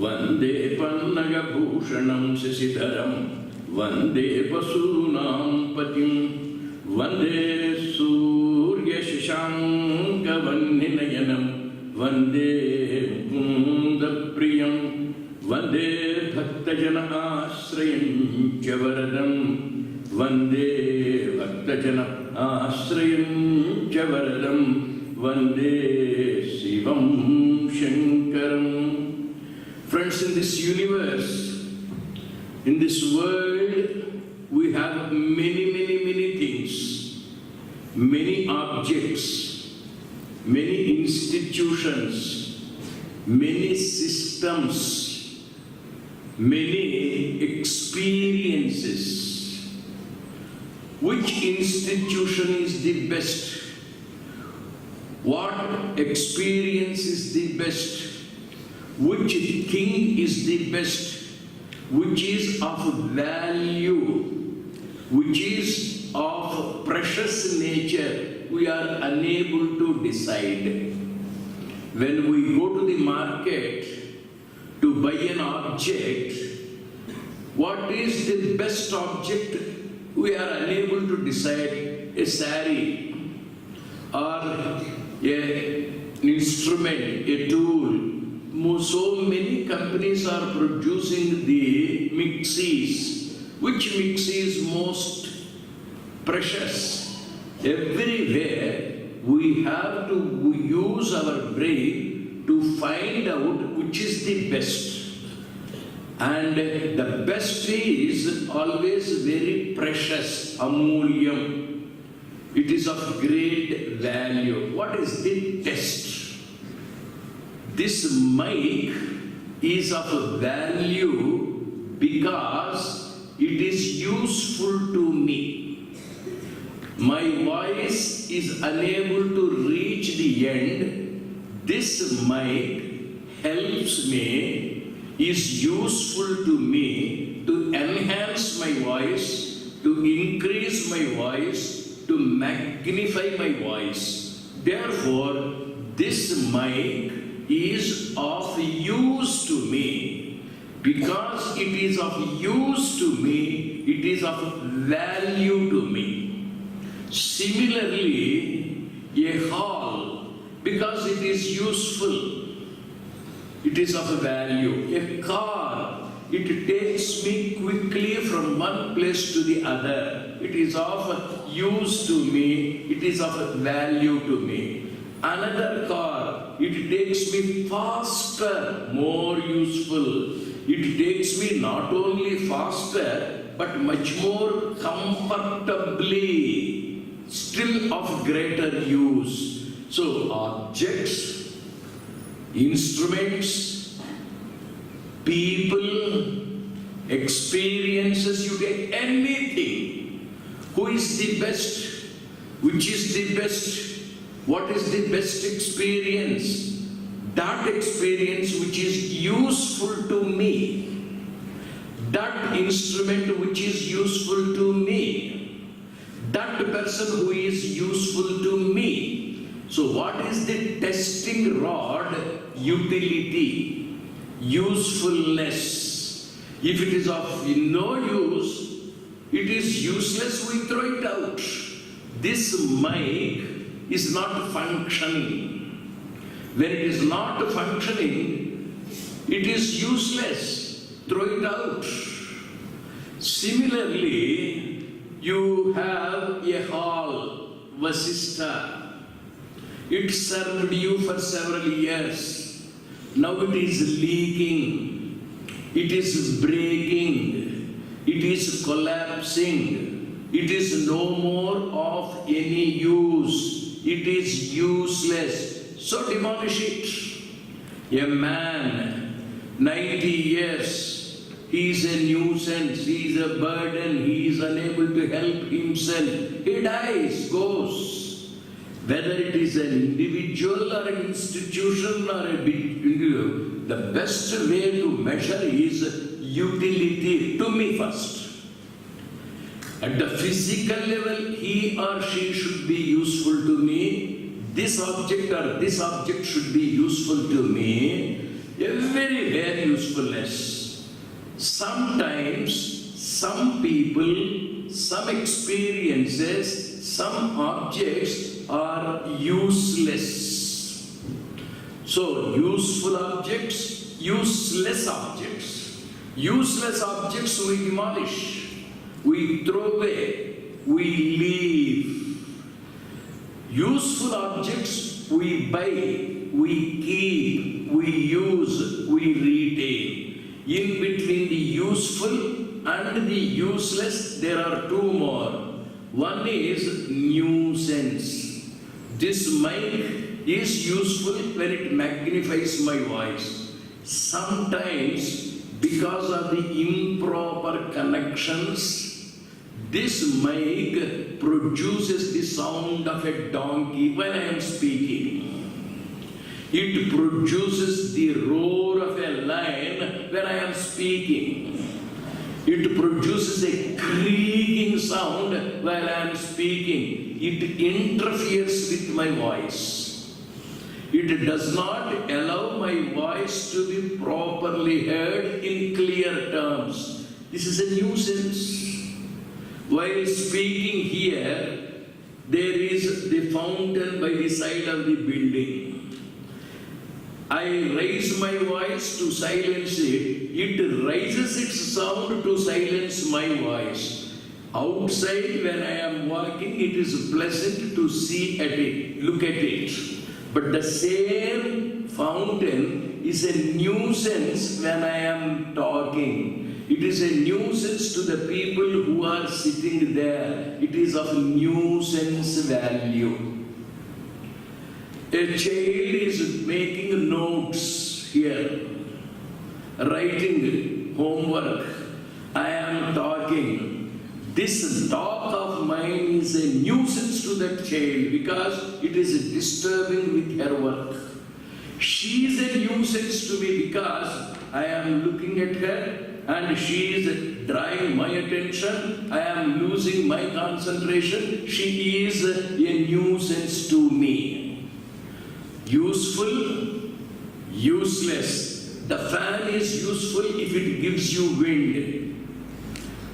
वंदे पन्नगभूषणं शशिधरं वंदे वसूनां पतिं वंदे सूर्यशशाङ्कवह्निनयनं वंदे मुकुन्दप्रियं वंदे भक्तजन आश्रयं च वरदं वंदे भक्तजन आश्रयं च वरदं वंदे शिवं शङ्करम्. Friends, in this universe, in this world, we have many things, many objects, many institutions, many systems, many experiences. Which institution is the best? What experience is the best? Which thing is the best? Which is of value? Which is of precious nature? We are unable to decide. When we go to the market to buy an object, what is the best object? We are unable to decide. A saree or an instrument, a tool. So many companies are producing the mixies. Which mixie is most precious? Everywhere we have to use our brain to find out which is the best. And the best is always very precious, amulyam. It is of great value. What is the test? This mic is of value because it is useful to me. My voice is unable to reach the end. This mic helps me, is useful to me to enhance my voice, to increase my voice, to magnify my voice. Therefore, this mic is of use to me. Because it is of use to me, it is of value to me. Similarly, a hall, because it is useful, it is of value. A car, it takes me quickly from one place to the other. It is of use to me, it is of value to me. Another car, it takes me faster, more useful. It takes me not only faster, but much more comfortably, still of greater use. So objects, instruments, people, experiences, you take anything. Who is the best? Which is the best? What is the best experience? That experience which is useful to me. That instrument which is useful to me. That person who is useful to me. So what is the testing rod? Utility, usefulness. If it is of no use, it is useless, we throw it out. This mic is not functioning. When it is not functioning, it is useless. Throw it out. Similarly, you have a hall, Vasistha. It served you for several years. Now it is leaking. It is breaking. It is collapsing. It is no more of any use. It is useless. So demolish it. A man, 90 years, he is a nuisance, he is a burden, he is unable to help himself. He dies, goes. Whether it is an individual or an institution or a bit, the best way to measure is utility to me first. At the physical level, he or she should be useful to me. This object or this object should be useful to me. Very usefulness. Sometimes, some people, some experiences, some objects are useless. So, useful objects, useless objects. Useless objects we demolish. We throw away, we leave. Useful objects we buy, we keep, we use, we retain. In between the useful and the useless, there are two more. One is nuisance. This mic is useful when it magnifies my voice. Sometimes, because of the improper connections, this mic produces the sound of a donkey when I am speaking. It produces the roar of a lion when I am speaking. It produces a creaking sound while I am speaking. It interferes with my voice. It does not allow my voice to be properly heard in clear terms. This is a nuisance. While speaking here, there is the fountain by the side of the building. I raise my voice to silence it. It raises its sound to silence my voice. Outside, when I am walking, it is pleasant to see at it, look at it. But the same fountain is a nuisance when I am talking. It is a nuisance to the people who are sitting there. It is of nuisance value. A child is making notes here, writing homework. I am talking. This talk of mine is a nuisance to that child because it is disturbing with her work. She is a nuisance to me because I am looking at her and she is drawing my attention. I am losing my concentration. She is a nuisance to me. Useful, useless. The fan is useful if it gives you wind.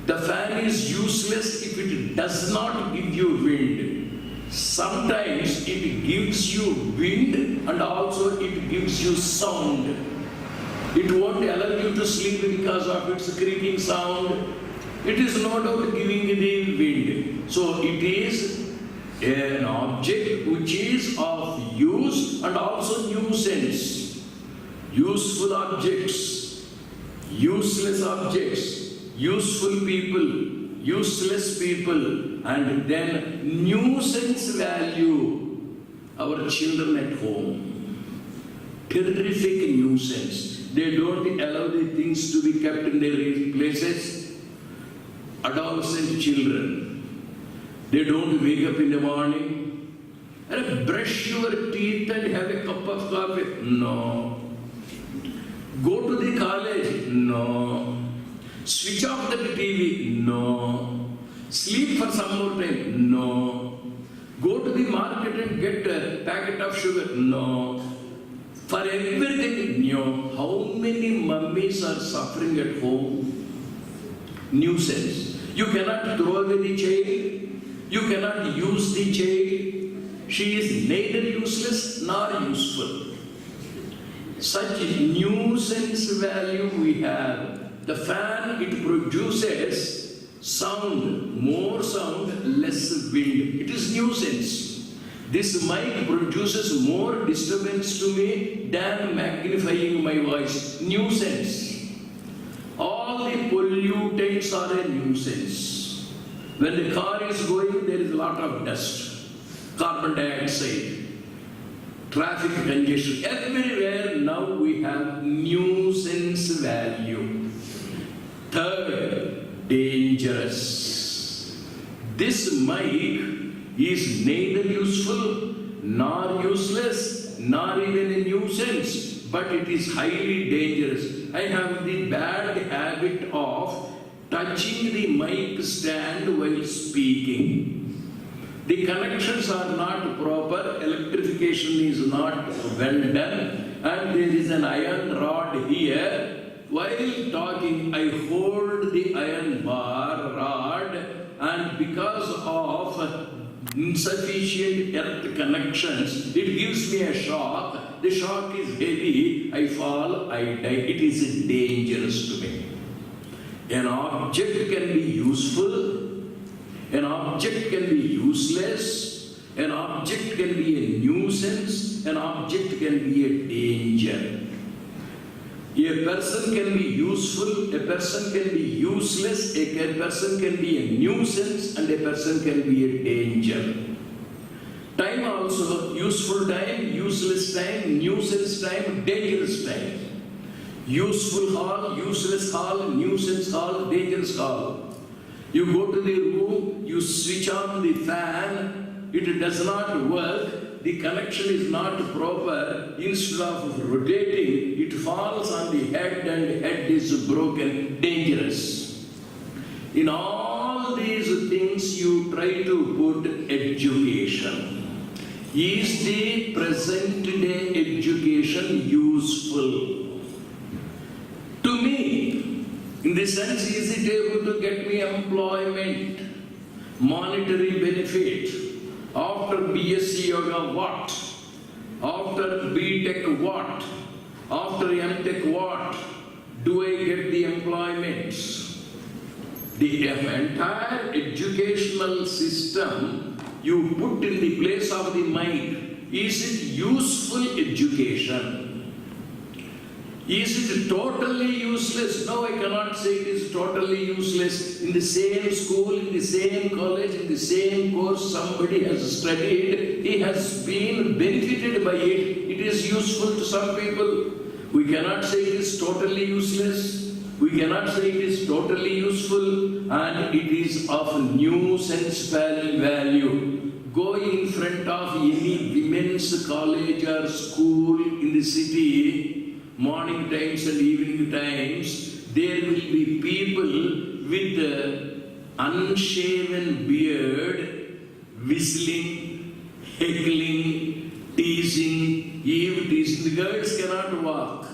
The fan is useless if it does not give you wind. Sometimes it gives you wind and also it gives you sound. It won't allow you to sleep because of its creaking sound. It is no doubt giving the wind. So it is an object which is of use and also nuisance. Useful objects, useless objects, useful people, useless people, and then nuisance value. Our children at home, terrific nuisance. They don't allow the things to be kept in their places. Adolescent children, they don't wake up in the morning and brush your teeth and have a cup of coffee. No. Go to the college. No. Switch off the TV. No. Sleep for some more time. No. Go to the market and get a packet of sugar. No. For everything, how many mummies are suffering at home? Nuisance. You cannot throw away the child. You cannot use the child. She is neither useless nor useful. Such nuisance value we have. The fan, it produces sound, more sound, less wind. It is nuisance. This mic produces more disturbance to me than magnifying my voice. Nuisance. All the pollutants are a nuisance. When the car is going, there is a lot of dust, carbon dioxide, traffic congestion. Everywhere now we have nuisance value. Third, dangerous. This mic is neither useful nor useless, nor even a nuisance, but it is highly dangerous. I have the bad habit of touching the mic stand while speaking. The connections are not proper, electrification is not well done, and there is an iron rod here. While talking, I hold the iron bar rod, and because of insufficient earth connections, it gives me a shock. The shock is heavy, I fall, I die. It is dangerous to me. An object can be useful, an object can be useless, an object can be a nuisance, an object can be a danger. A person can be useful, a person can be useless, a person can be a nuisance, and a person can be a danger. Time also, useful time, useless time, nuisance time, dangerous time. Useful hall, useless hall, nuisance hall, dangerous hall. You go to the room, you switch on the fan, it does not work, the connection is not proper, instead of rotating, it falls on the head and head is broken, dangerous. In all these things you try to put education. Is the present day education useful? To me, in the sense, is it able to get me employment, monetary benefit? After BSc Yoga, what? After BTech, what? After MTech, what? Do I get the employment? The entire educational system you put in the place of the mind, is it useful education? Is it totally useless? No, I cannot say it is totally useless. In the same school, in the same college, in the same course, somebody has studied, he has been benefited by it. It is useful to some people. We cannot say it is totally useless. We cannot say it is totally useful, and it is of nuisance value. Go in front of any women's college or school in the city, morning times and evening times, there will be people with unshaven beard, whistling, heckling, teasing, eve-teasing. The girls cannot walk.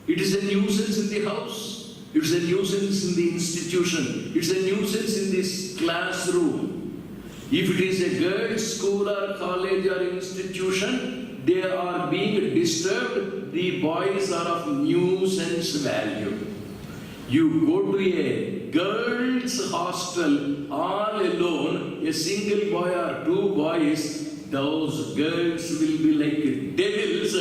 It is a nuisance in the house. It is a nuisance in the institution. It is a nuisance in this classroom. If it is a girls' school or college or institution, they are being disturbed. The boys are of nuisance value. You go to a girls' hostel all alone, a single boy or two boys, those girls will be like devils,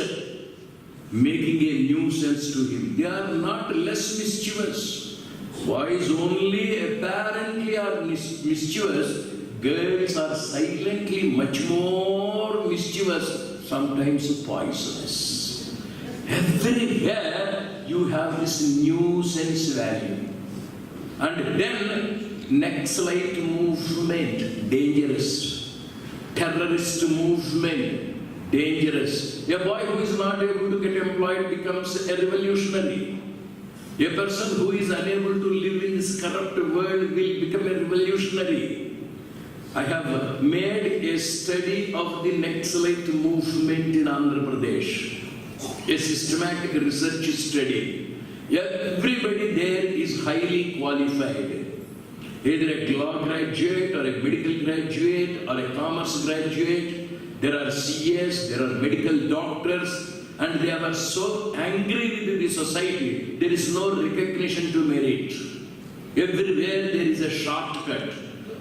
making a nuisance to him. They are not less mischievous. Boys only apparently are mischievous. Girls are silently much more mischievous, sometimes poisonous. Everywhere you have this nuisance value. And then Naxalite movement, dangerous. Terrorist movement, dangerous. A boy who is not able to get employed becomes a revolutionary. A person who is unable to live in this corrupt world will become a revolutionary. I have made a study of the Naxalite movement in Andhra Pradesh, a systematic research study. Everybody there is highly qualified, either a law graduate or a medical graduate or a commerce graduate. There are CAs, there are medical doctors, and they are so angry with the society, there is no recognition to merit. Everywhere there is a shortcut.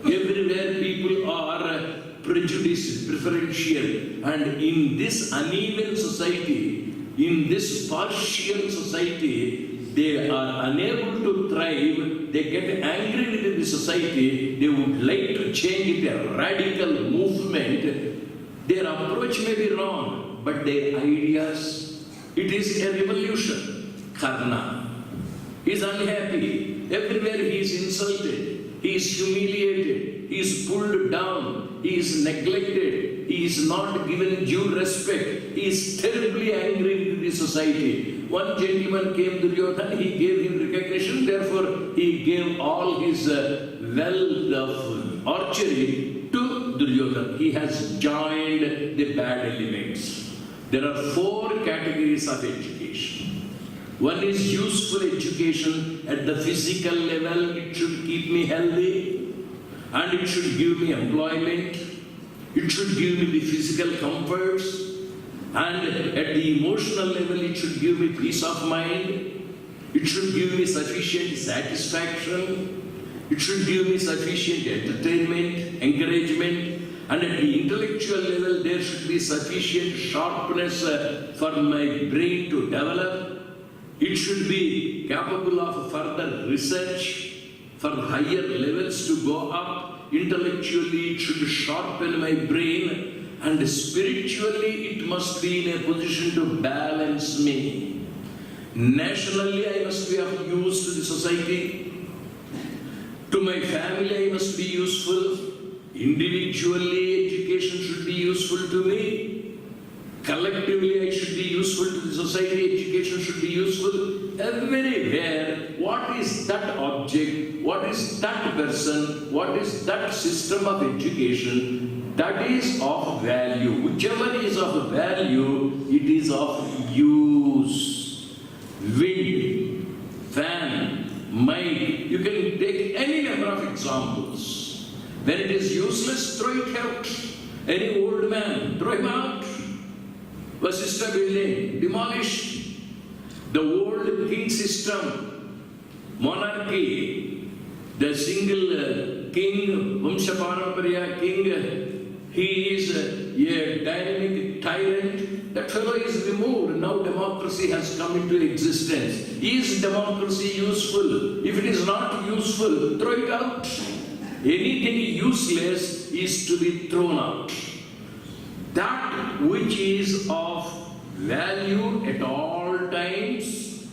Everywhere people are prejudiced, preferential, and in this uneven society, in this partial society, they are unable to thrive. They get angry with the society. They would like to change it, a radical movement. Their approach may be wrong, but their ideas, it is a revolution. Karna. He is unhappy. Everywhere he is insulted. He is humiliated, he is pulled down, he is neglected, he is not given due respect. He is terribly angry with the society. One gentleman came to Duryodhana, he gave him recognition, therefore he gave all his wealth of archery to Duryodhana. He has joined the bad elements. There are 4 categories of education. One is useful education at the physical level. It should keep me healthy and it should give me employment. It should give me the physical comforts. And at the emotional level, it should give me peace of mind. It should give me sufficient satisfaction. It should give me sufficient entertainment, encouragement. And at the intellectual level, there should be sufficient sharpness for my brain to develop. It should be capable of further research for higher levels to go up. Intellectually, it should sharpen my brain. And spiritually, it must be in a position to balance me. Nationally, I must be of use to the society. To my family, I must be useful. Individually, education should be useful to me. Collectively, I should be useful to the society. Education should be useful. Everywhere, what is that object? What is that person? What is that system of education? That is of value. Whichever is of value, it is of use. Wind, fan, mic. You can take any number of examples. When it is useless, throw it out. Any old man, throw him out. Vasishtha building, demolished. The old king system, monarchy, the single king, Vamshaparamparya king, he is a dynamic tyrant. That fellow is removed. Now democracy has come into existence. Is democracy useful? If it is not useful, throw it out. Anything useless is to be thrown out. That which is of value at all times,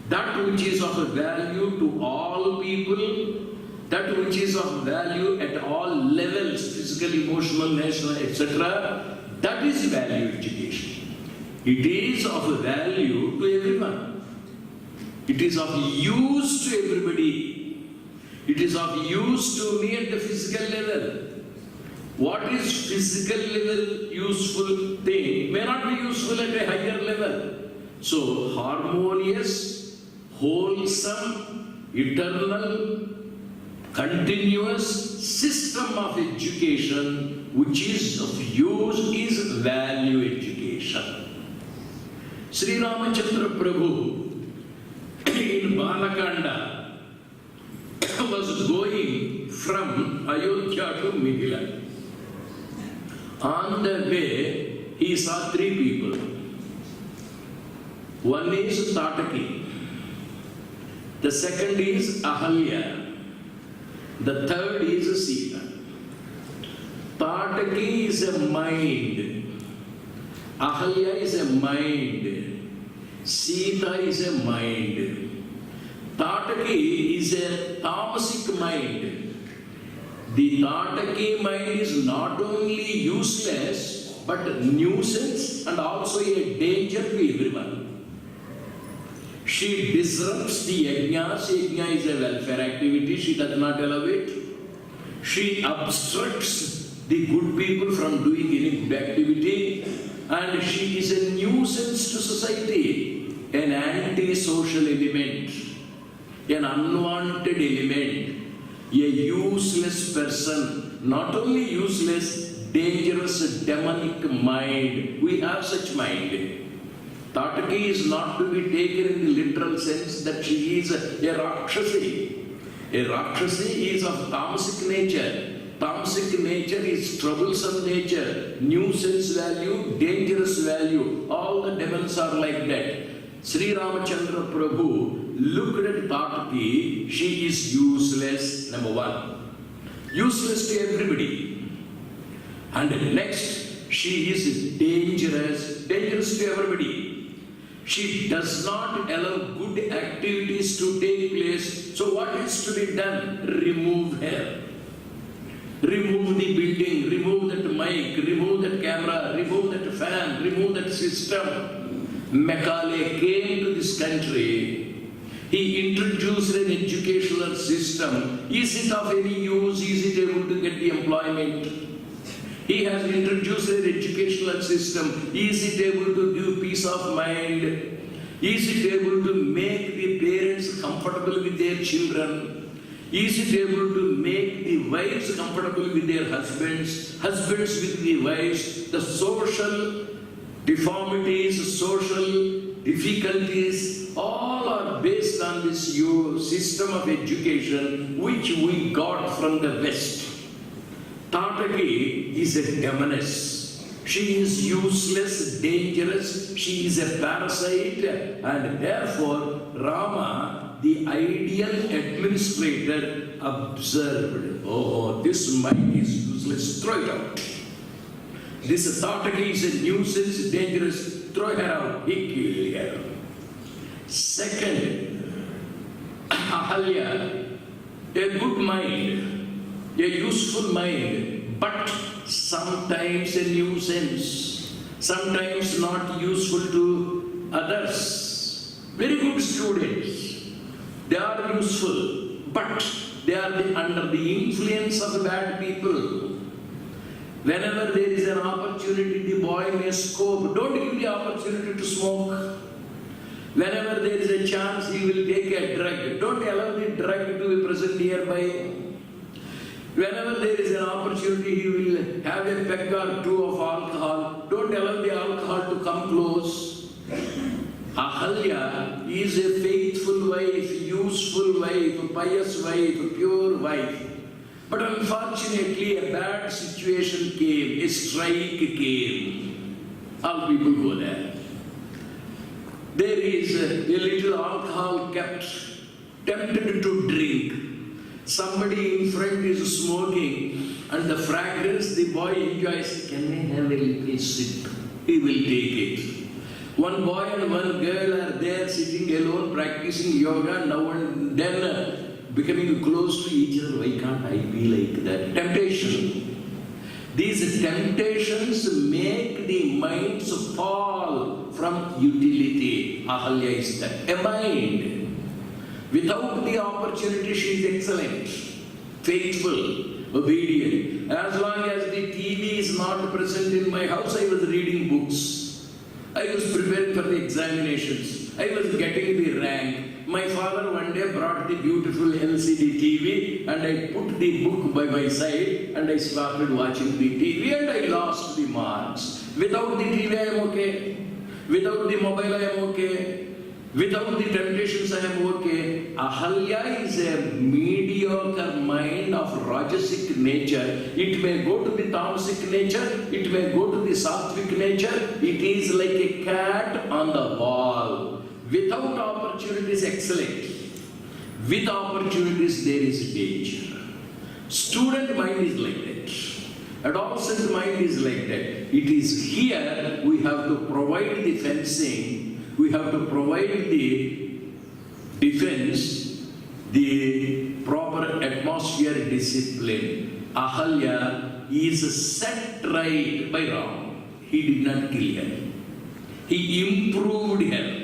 that which is of value to all people, that which is of value at all levels, physical, emotional, national, etc., that is value education. It is of value to everyone. It is of use to everybody. It is of use to me at the physical level. What is physical level useful thing may not be useful at a higher level. So harmonious, wholesome, eternal, continuous system of education which is of use is value education. Sri Ramachandra Prabhu in Balakanda was going from Ayodhya to Mithila. On the way, he saw 3 people. One is Tataki. The second is Ahalya. The third is Sita. Tataki is a mind. Ahalya is a mind. Sita is a mind. Tataki is a tamasic mind. The Tataki mind is not only useless but nuisance and also a danger to everyone. She disrupts the yajnas. Yajna is a welfare activity. She does not allow it. She obstructs the good people from doing any good activity. And she is a nuisance to society, an anti-social element, an unwanted element, a useless person, not only useless, dangerous, demonic mind. We have such mind. Tataki is not to be taken in the literal sense that she is a Rakshasi. A Rakshasi is of tamasic nature. Tamasic nature is troublesome nature, nuisance value, dangerous value. All the demons are like that. Sri Ramachandra Prabhu looked at Tataki. She is useless, number one. Useless to everybody. And next, she is dangerous, dangerous to everybody. She does not allow good activities to take place. So what is to be done? Remove her. Remove the building, remove that mic, remove that camera, remove that fan, remove that system. Macaulay came to this country. He introduced an educational system. Is it of any use? Is it able to get the employment? He has introduced an educational system. Is it able to give peace of mind? Is it able to make the parents comfortable with their children? Is it able to make the wives comfortable with their husbands, husbands with the wives? The social deformities, social difficulties, all are based on this system of education which we got from the West. Tataki is a demoness. She is useless, dangerous, she is a parasite, and therefore Rama, the ideal administrator, observed, oh, this mind is useless, throw it out. This Tataki is a nuisance, dangerous, throw her out, he killed her. Second, Ahalya, a good mind, a useful mind, but sometimes a nuisance, sometimes not useful to others. Very good students, they are useful, but they are under the influence of bad people. Whenever there is an opportunity, the boy may scope. Don't give the opportunity to smoke. Whenever there is a chance, he will take a drug. Don't allow the drug to be present nearby. Whenever there is an opportunity, he will have a peg or two of alcohol. Don't allow the alcohol to come close. Ahalya is a faithful wife, useful wife, pious wife, pure wife. But unfortunately, a bad situation came, a strike came. All people go there. There is a little alcohol kept, tempted to drink. Somebody in front is smoking, and the fragrance the boy enjoys. Can I have a little sip? He will take it. One boy and one girl are there sitting alone, practicing yoga, now and then becoming close to each other. Why can't I be like that? Temptation. These temptations make the minds fall from utility. Ahalya is that. A mind. Without the opportunity, she is excellent, faithful, obedient. As long as the TV is not present in my house, I was reading books. I was preparing for the examinations. I was getting the rank. My father one day brought the beautiful LCD TV and I put the book by my side and I started watching the TV and I lost the marks. Without the TV, I am okay. Without the mobile, I am okay. Without the temptations, I am okay. Ahalya is a mediocre mind of rajasic nature. It may go to the tamasic nature, it may go to the sattvic nature. It is like a cat on the wall. Without opportunities, excellent. With opportunities, there is danger. Student mind is like that. Adolescent mind is like that. It is here we have to provide the fencing. We have to provide the defense, the proper atmosphere discipline. Ahalya is set right by Rama. He did not kill her. He improved her.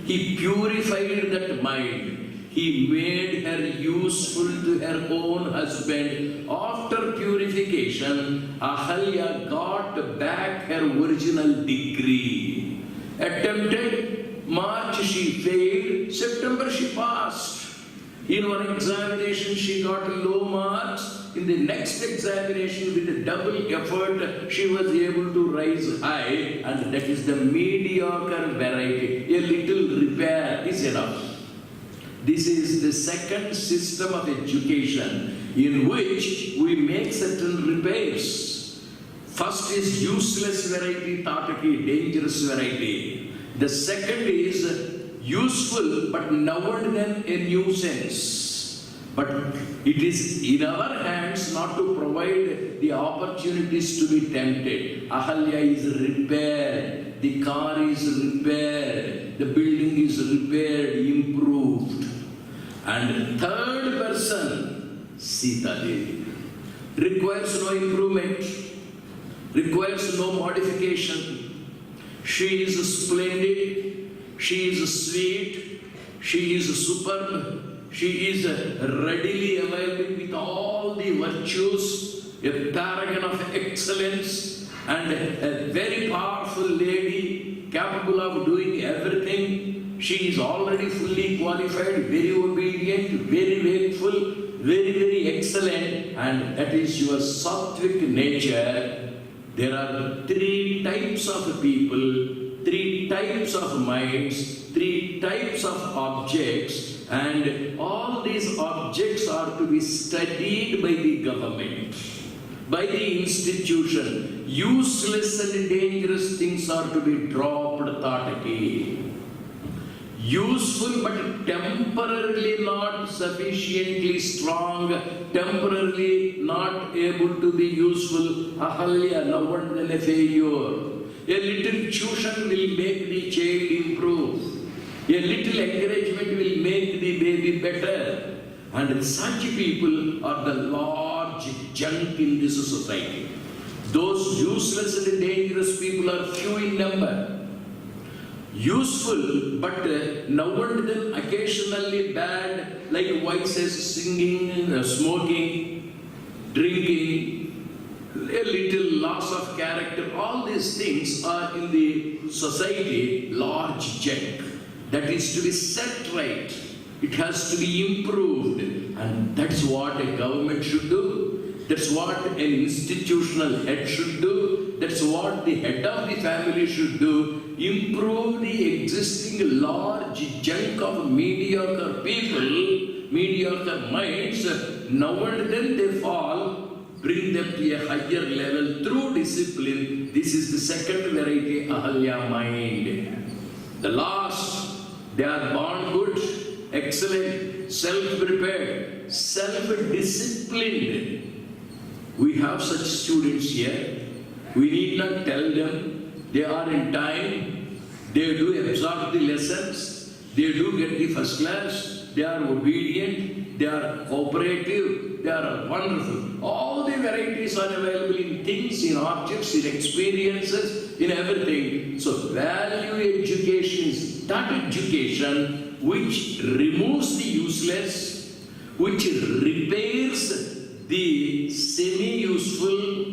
He purified that mind. He made her useful to her own husband. After purification, Ahalya got back her original degree. Attempted, March she failed, September she passed. In one examination she got low marks. In the next examination with a double effort she was able to rise high, and that is the mediocre variety. A little repair is enough. This is the second system of education in which we make certain repairs. First is useless variety, Tataki, dangerous variety. The second is useful, but now and then a nuisance. But it is in our hands not to provide the opportunities to be tempted. Ahalya is repaired, the car is repaired, the building is repaired, improved. And third person, Sita Devi. requires no improvement, requires no modification. She is splendid, she is sweet, she is superb, she is readily available with all the virtues, a paragon of excellence, and a very powerful lady capable of doing everything. She is already fully qualified, very obedient, very wakeful, very, very excellent, and that is your sattvic nature. There are three types of people, three types of minds, three types of objects, and all these objects are to be studied by the government, by the institution. Useless and dangerous things are to be dropped, Tataki. Useful but temporarily not sufficiently strong, temporarily not able to be useful. Ahalya, now and then a failure. A little tuition will make the child improve. A little encouragement will make the baby better. And such people are the large junk in this society. Those useless and dangerous people are few in number. Useful, but now and then occasionally bad, like vices, singing, smoking, drinking, a little loss of character. All these things are in the society large junk that is to be set right. It has to be improved, and that's what a government should do. That's what an institutional head should do. That's what the head of the family should do. Improve the existing large junk of mediocre people, mediocre minds. Now and then they fall, bring them to a higher level through discipline. This is the second variety, Ahalya mind. The last, they are born good, excellent, self-prepared, self-disciplined. We have such students here. We need not tell them. They are in time. They do absorb the lessons. They do get the first class. They are obedient. They are cooperative. They are wonderful. All the varieties are available in things, in objects, in experiences, in everything. So value education is that education which removes the useless, which repairs the semi-useful,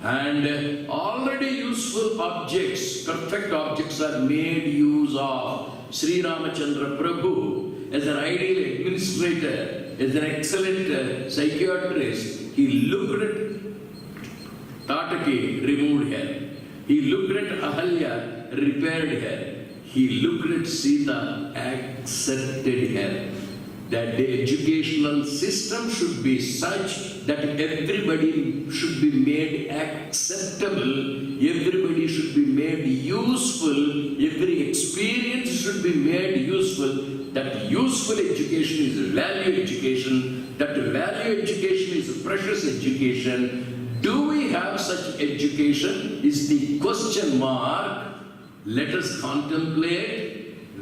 and already useful objects, perfect objects are made use of. Sri Ramachandra Prabhu, as an ideal administrator, as an excellent psychiatrist, he looked at Tataki, removed her. He looked at Ahalya, repaired her. He looked at Sita, accepted her. That the educational system should be such that everybody should be made acceptable, everybody should be made useful, every experience should be made useful. That useful education is value education, that value education is precious education. Do we have such education is the question mark. Let us contemplate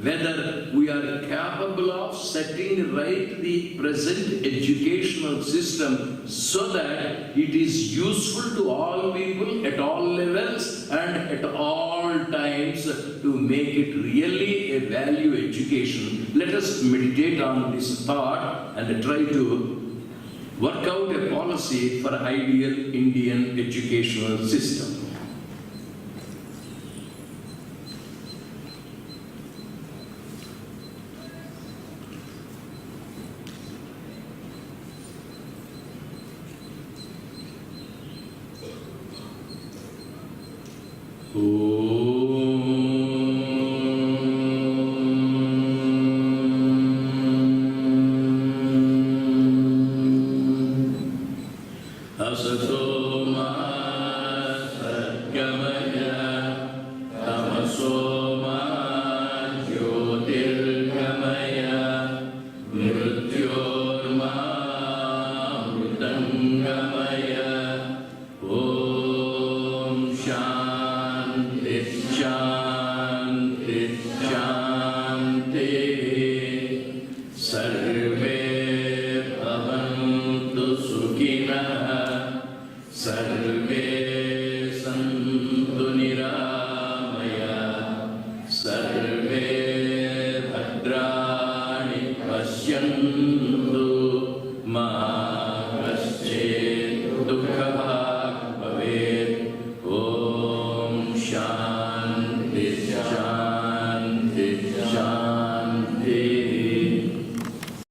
whether we are capable of setting right the present educational system so that it is useful to all people at all levels and at all times to make it really a value education. Let us meditate on this thought and try to work out a policy for ideal Indian educational system. Om Shanti Shanti.